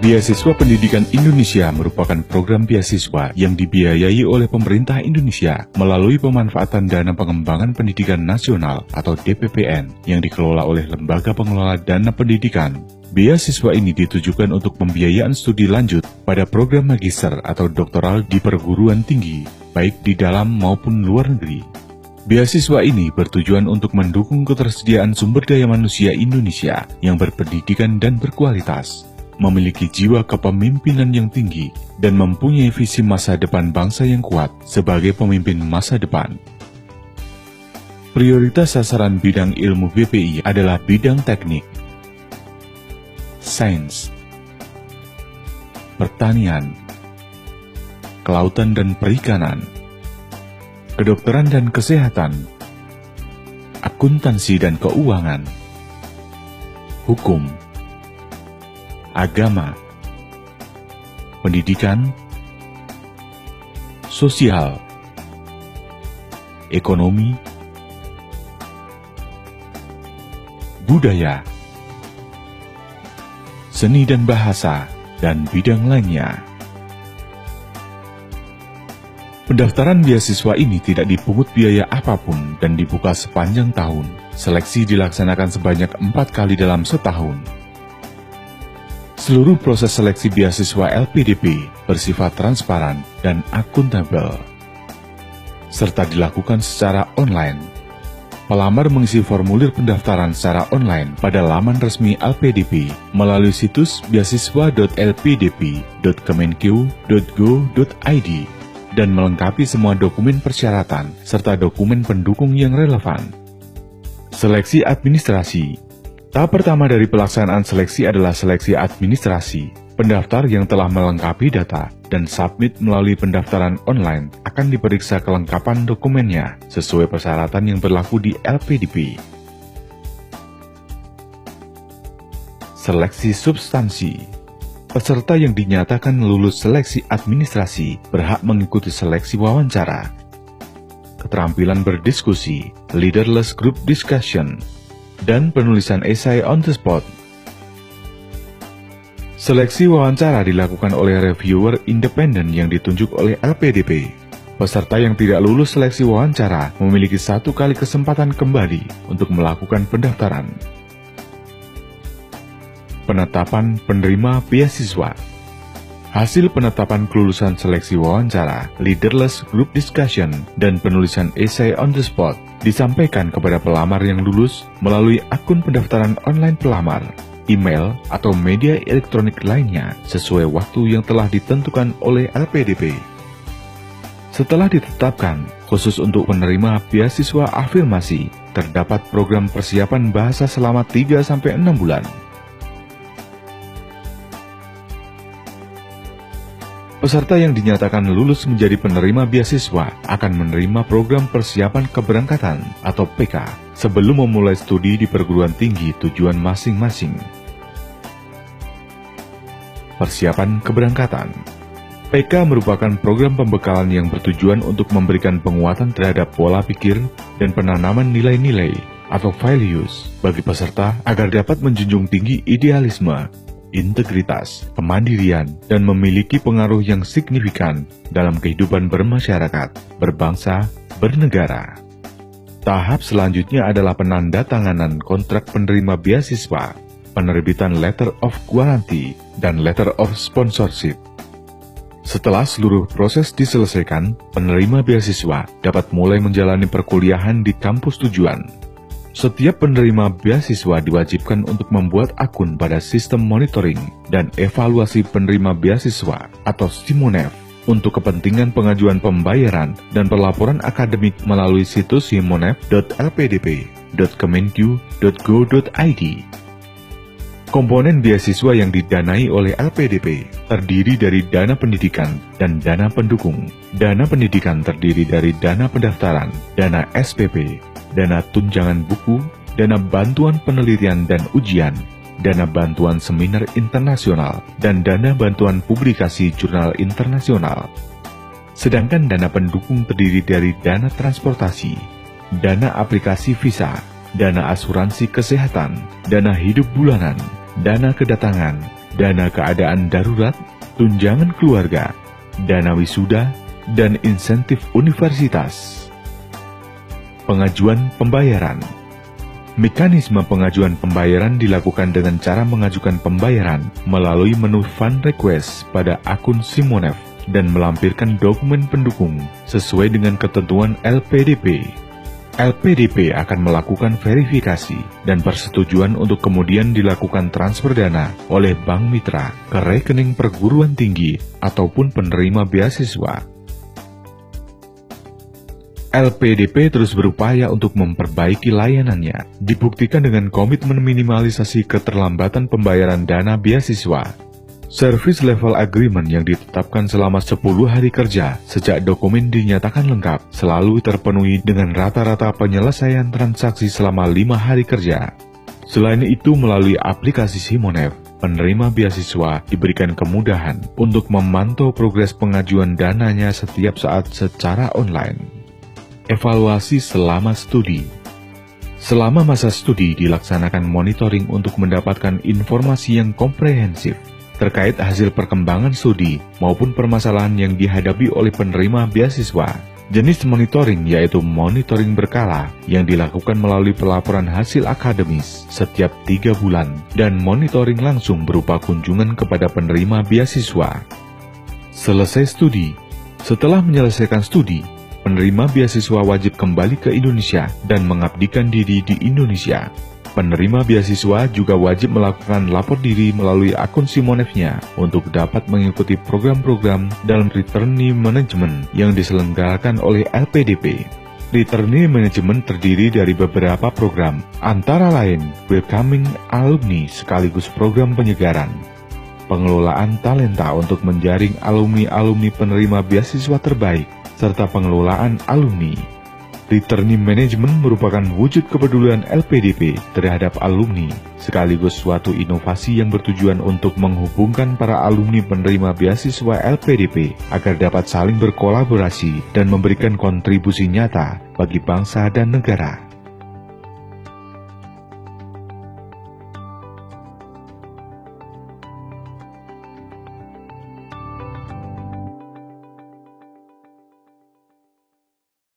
Beasiswa Pendidikan Indonesia merupakan program beasiswa yang dibiayai oleh pemerintah Indonesia melalui pemanfaatan Dana Pengembangan Pendidikan Nasional atau DPPN yang dikelola oleh Lembaga Pengelola Dana Pendidikan. Beasiswa ini ditujukan untuk pembiayaan studi lanjut pada program magister atau doktoral di perguruan tinggi, baik di dalam maupun luar negeri. Beasiswa ini bertujuan untuk mendukung ketersediaan sumber daya manusia Indonesia yang berpendidikan dan berkualitas, memiliki jiwa kepemimpinan yang tinggi, dan mempunyai visi masa depan bangsa yang kuat sebagai pemimpin masa depan. Prioritas sasaran bidang ilmu BPI adalah bidang teknik, sains, pertanian, kelautan dan perikanan, kedokteran dan kesehatan, akuntansi dan keuangan, hukum, agama, pendidikan, sosial, ekonomi, budaya, seni dan bahasa, dan bidang lainnya. Pendaftaran beasiswa ini tidak dipungut biaya apapun dan dibuka sepanjang tahun. Seleksi dilaksanakan sebanyak 4 kali dalam setahun. Seluruh proses seleksi beasiswa LPDP bersifat transparan dan akuntabel, serta dilakukan secara online. Pelamar mengisi formulir pendaftaran secara online pada laman resmi LPDP melalui situs beasiswa.lpdp.kemenq.go.id dan melengkapi semua dokumen persyaratan serta dokumen pendukung yang relevan. Seleksi administrasi. Tahap pertama dari pelaksanaan seleksi adalah seleksi administrasi. Pendaftar yang telah melengkapi data dan submit melalui pendaftaran online akan diperiksa kelengkapan dokumennya sesuai persyaratan yang berlaku di LPDP. Seleksi substansi. Peserta yang dinyatakan lulus seleksi administrasi berhak mengikuti seleksi wawancara, keterampilan berdiskusi, leaderless group discussion, dan penulisan esai on the spot. Seleksi wawancara dilakukan oleh reviewer independen yang ditunjuk oleh LPDP. Peserta yang tidak lulus seleksi wawancara memiliki 1 kali kesempatan kembali untuk melakukan pendaftaran. Penetapan penerima beasiswa. Hasil penetapan kelulusan seleksi wawancara, leaderless group discussion, dan penulisan essay on the spot disampaikan kepada pelamar yang lulus melalui akun pendaftaran online pelamar, email, atau media elektronik lainnya sesuai waktu yang telah ditentukan oleh LPDP. Setelah ditetapkan, khusus untuk penerima beasiswa afirmasi, terdapat program persiapan bahasa selama 3-6 bulan. Peserta yang dinyatakan lulus menjadi penerima beasiswa akan menerima program persiapan keberangkatan atau PK sebelum memulai studi di perguruan tinggi tujuan masing-masing. Persiapan keberangkatan. PK merupakan program pembekalan yang bertujuan untuk memberikan penguatan terhadap pola pikir dan penanaman nilai-nilai atau values bagi peserta agar dapat menjunjung tinggi idealisme, integritas, kemandirian, dan memiliki pengaruh yang signifikan dalam kehidupan bermasyarakat, berbangsa, bernegara. Tahap selanjutnya adalah penandatanganan kontrak penerima beasiswa, penerbitan letter of guarantee, dan letter of sponsorship. Setelah seluruh proses diselesaikan, penerima beasiswa dapat mulai menjalani perkuliahan di kampus tujuan. Setiap penerima beasiswa diwajibkan untuk membuat akun pada sistem monitoring dan evaluasi penerima beasiswa atau SIMONEF untuk kepentingan pengajuan pembayaran dan pelaporan akademik melalui situs simonef.lpdp.kemenq.go.id. Komponen beasiswa yang didanai oleh LPDP terdiri dari dana pendidikan dan dana pendukung. Dana pendidikan terdiri dari dana pendaftaran, dana SPP, dana tunjangan buku, dana bantuan penelitian dan ujian, dana bantuan seminar internasional, dan dana bantuan publikasi jurnal internasional. Sedangkan dana pendukung terdiri dari dana transportasi, dana aplikasi visa, dana asuransi kesehatan, dana hidup bulanan, dana kedatangan, dana keadaan darurat, tunjangan keluarga, dana wisuda, dan insentif universitas. Pengajuan pembayaran. Mekanisme pengajuan pembayaran dilakukan dengan cara mengajukan pembayaran melalui menu Fund Request pada akun Simonev dan melampirkan dokumen pendukung sesuai dengan ketentuan LPDP. LPDP akan melakukan verifikasi dan persetujuan untuk kemudian dilakukan transfer dana oleh bank mitra ke rekening perguruan tinggi ataupun penerima beasiswa. LPDP terus berupaya untuk memperbaiki layanannya, dibuktikan dengan komitmen minimalisasi keterlambatan pembayaran dana beasiswa. Service Level Agreement yang ditetapkan selama 10 hari kerja sejak dokumen dinyatakan lengkap selalu terpenuhi dengan rata-rata penyelesaian transaksi selama 5 hari kerja. Selain itu, melalui aplikasi Simonev, penerima beasiswa diberikan kemudahan untuk memantau progres pengajuan dananya setiap saat secara online. Evaluasi selama studi. Selama masa studi dilaksanakan monitoring untuk mendapatkan informasi yang komprehensif terkait hasil perkembangan studi maupun permasalahan yang dihadapi oleh penerima beasiswa. Jenis monitoring yaitu monitoring berkala yang dilakukan melalui pelaporan hasil akademis setiap 3 bulan dan monitoring langsung berupa kunjungan kepada penerima beasiswa. Selesai studi. Setelah menyelesaikan studi, penerima beasiswa wajib kembali ke Indonesia dan mengabdikan diri di Indonesia. Penerima beasiswa juga wajib melakukan lapor diri melalui akun Simonev-nya untuk dapat mengikuti program-program dalam Returnee Management yang diselenggarakan oleh LPDP. Returnee Management terdiri dari beberapa program, antara lain Welcoming Alumni sekaligus program penyegaran, pengelolaan talenta untuk menjaring alumni-alumni penerima beasiswa terbaik, serta pengelolaan alumni. Returnee Management merupakan wujud kepedulian LPDP terhadap alumni, sekaligus suatu inovasi yang bertujuan untuk menghubungkan para alumni penerima beasiswa LPDP agar dapat saling berkolaborasi dan memberikan kontribusi nyata bagi bangsa dan negara.